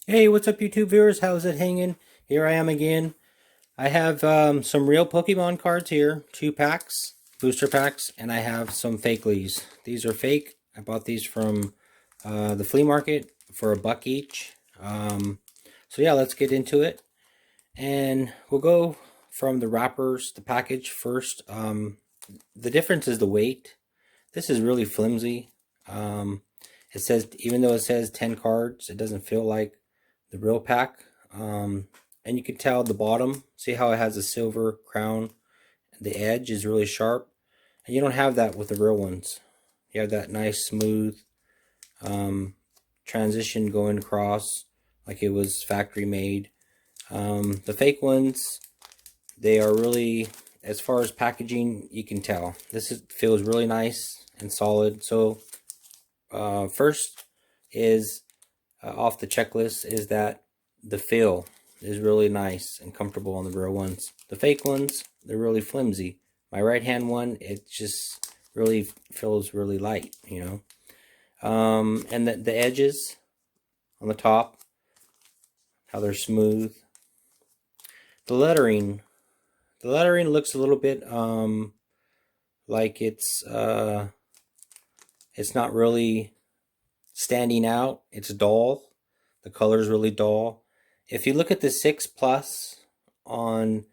Hey, what's up, YouTube viewers? How's it hanging? Here I am again. I have some real Pokemon cards here, 2 packs, booster packs, and I have some fake leaves. These are fake. I bought these from the flea market for $1 each. So yeah, let's get into it. And we'll go from the wrappers, the package first. The difference is the weight. This is really flimsy. It says, even though it says 10 cards, it doesn't feel like the real pack. And you can tell the bottom, see how it has a silver crown? The edge is really sharp. And you don't have that with the real ones. You have that nice smooth transition going across like it was factory made. The fake ones, they are really, as far as packaging, you can tell. Feels really nice and solid. So first is off the checklist is that the feel is really nice and comfortable on the real ones. The fake ones, they're really flimsy. My right hand one, it just really feels really light, you know. And the edges on the top, how they're smooth. The lettering looks a little bit like it's not really standing out. It's dull. The color is really dull. If you look at the 6 plus on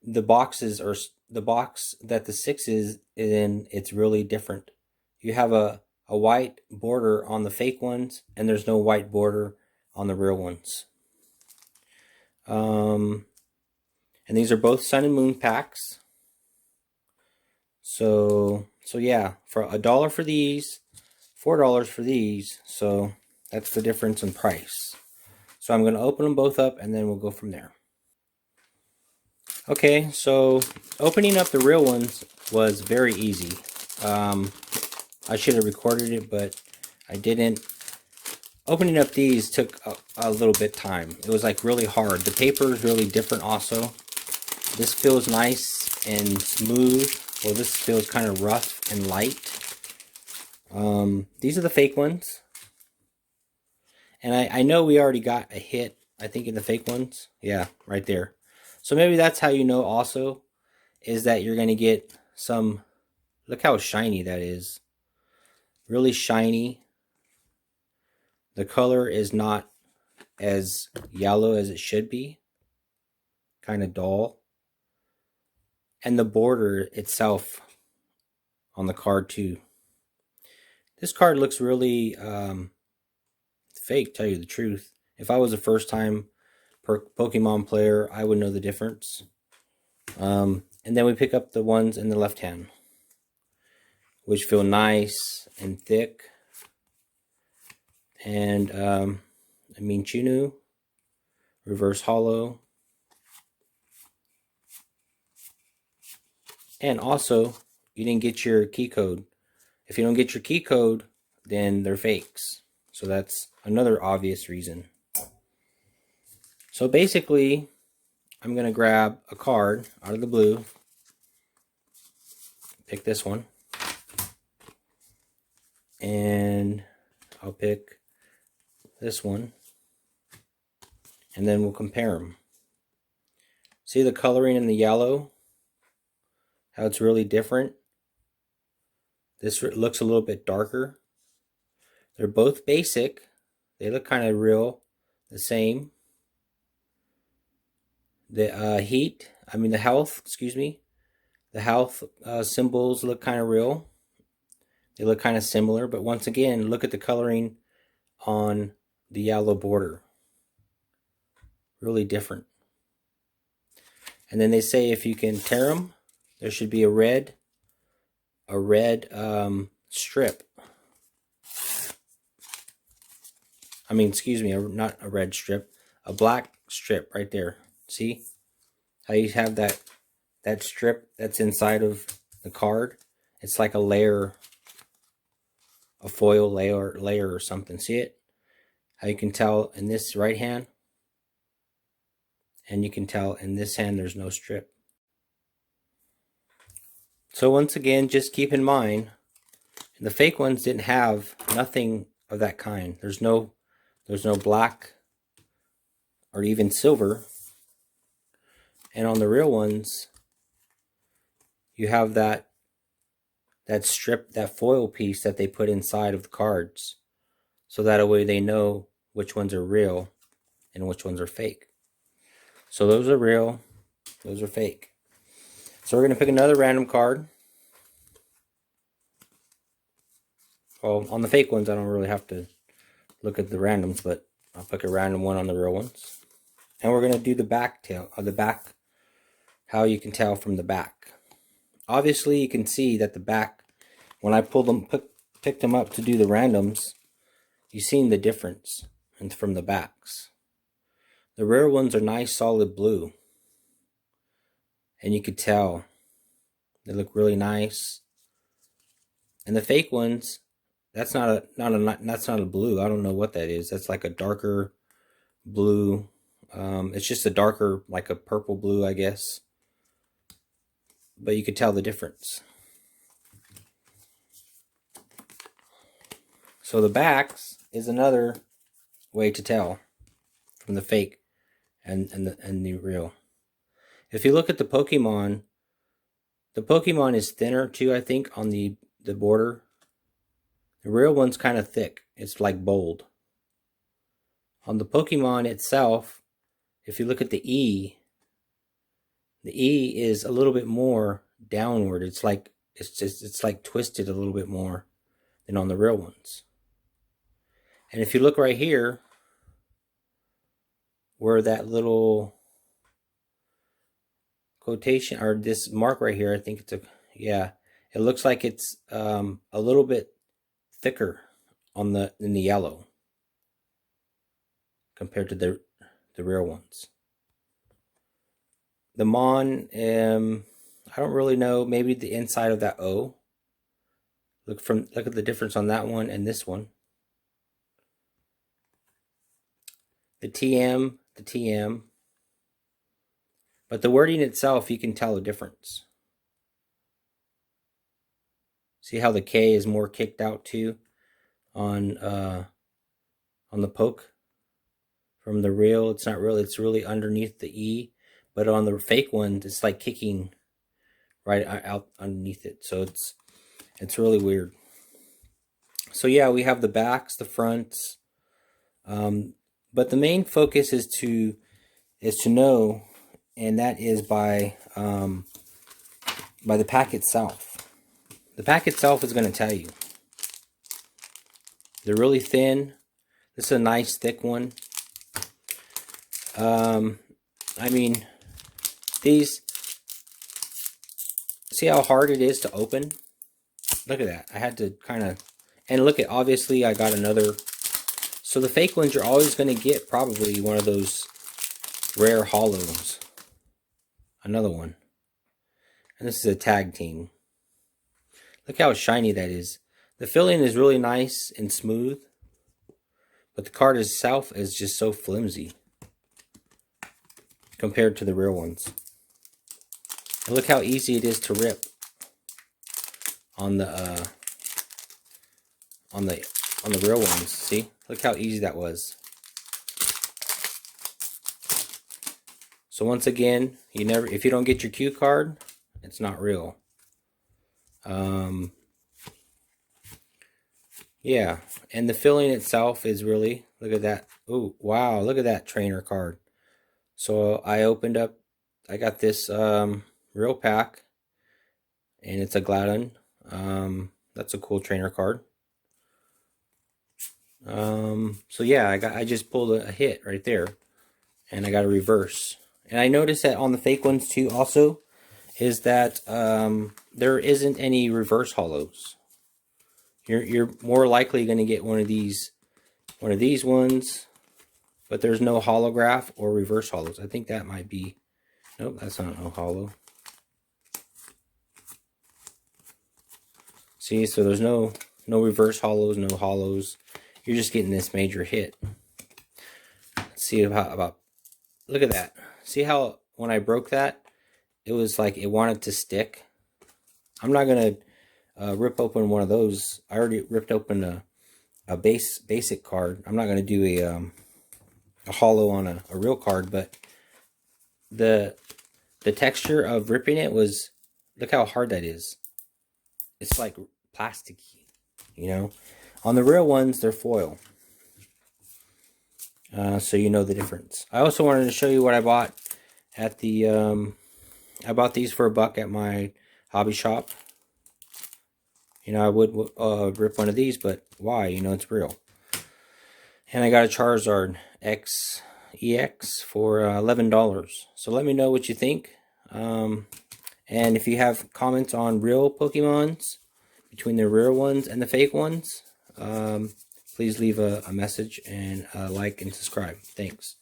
the boxes, or the box that the 6 is in, it's really different. You have a white border on the fake ones, and there's no white border on the real ones. And these are both Sun and Moon packs. So yeah, for $1 for these, $4 for these. So that's the difference in price. So I'm going to open them both up, and then we'll go from there. Okay, so opening up the real ones was very easy. I should have recorded it, but I didn't. Opening up these took a little bit time. It was like really hard. The paper is really different also. This feels nice and smooth. Well, this feels kind of rough and light. These are the fake ones. And I know we already got a hit, I think, in the fake ones. Yeah, right there. So maybe that's how you know also, is that you're going to get some, look how shiny that is. Really shiny. The color is not as yellow as it should be. Kind of dull. And the border itself on the card too. This card looks really fake, tell you the truth. If I was a first time Pokemon player, I would know the difference. And then we pick up the ones in the left hand, which feel nice and thick. And I mean Chunu, reverse hollow. And also, you didn't get your key code. If you don't get your key code, then they're fakes. So that's another obvious reason. So basically, I'm going to grab a card out of the blue. Pick this one. And I'll pick this one. And then we'll compare them. See the coloring in the yellow? How it's really different? This looks a little bit darker. They're both basic. They look kind of real, the same. The health symbols look kind of real. They look kind of similar, but once again, look at the coloring on the yellow border. Really different. And then they say if you can tear them, there should be a red strip. I mean, excuse me, not a red strip, a black strip right there. See how you have that strip that's inside of the card? It's like a layer, a foil layer or something. See it? How you can tell in this right hand, and you can tell in this hand there's no strip. So once again, just keep in mind, the fake ones didn't have nothing of that kind. There's no black or even silver. And on the real ones, you have that strip, that foil piece that they put inside of the cards. So that way they know which ones are real and which ones are fake. So those are real, those are fake. So we're going to pick another random card. Well, on the fake ones, I don't really have to look at the randoms, but I'll pick a random one on the real ones. And we're going to do the back tail, the back, how you can tell from the back. Obviously, you can see that the back, when I pulled them, picked them up to do the randoms, you've seen the difference from the backs. The rare ones are nice solid blue, and you could tell they look really nice. And the fake ones, that's not a blue. I don't know what that is. That's like a darker blue. It's just a darker, like a purple blue, I guess. But you could tell the difference. So the backs is another way to tell from the fake and the real. If you look at the Pokemon is thinner too, I think, on the border. The real one's kind of thick. It's like bold. On the Pokemon itself, if you look at the E is a little bit more downward. It's like twisted a little bit more than on the real ones. And if you look right here, where that little quotation, or this mark right here, I think it's it looks like it's a little bit thicker in the yellow compared to the real ones. The Mon, I don't really know. Maybe the inside of that O. Look at the difference on that one and this one. The TM. But the wording itself, you can tell the difference. See how the K is more kicked out too on the poke. From the real, it's not really. It's really underneath the E. But on the fake one, it's like kicking right out underneath it. So it's really weird. So yeah, we have the backs, the fronts, but the main focus is to know, and that is by the pack itself. The pack itself is going to tell you. They're really thin. This is a nice thick one. I mean, these, see how hard it is to open? Look at that. I had to kind of, and look at, obviously I got another. So the fake ones, you're always going to get probably one of those rare hollows. Another one. And this is a tag team. Look how shiny that is. The filling is really nice and smooth, but the card itself is just so flimsy compared to the real ones. And look how easy it is to rip on the real ones. See? Look how easy that was. So once again, if you don't get your cue card, it's not real. Yeah, and the filling itself is really, look at that. Oh, wow, look at that trainer card. So I got this real pack, and it's a Gladon. That's a cool trainer card. So yeah, I just pulled a hit right there, and I got a reverse. And I noticed that on the fake ones too also, is that there isn't any reverse hollows. You're more likely going to get one of these ones, but there's no holograph or reverse hollows. I think that might be, nope, that's not no hollow. See, so there's no reverse hollows, no hollows. You're just getting this major hit. Let's see about, look at that. See how when I broke that, it was like it wanted to stick. I'm not going to rip open one of those. I already ripped open a basic card. I'm not going to do a hollow on a real card, but the texture of ripping it was, look how hard that is. It's like plasticky, you know. On the real ones, they're foil. So you know the difference. I also wanted to show you what I bought at the, I bought these for $1 at my hobby shop. You know, I would rip one of these, but why? You know, it's real. And I got a Charizard EX for $11. So let me know what you think. And if you have comments on real Pokemons, between the rare ones and the fake ones, please leave a message and like and subscribe. Thanks.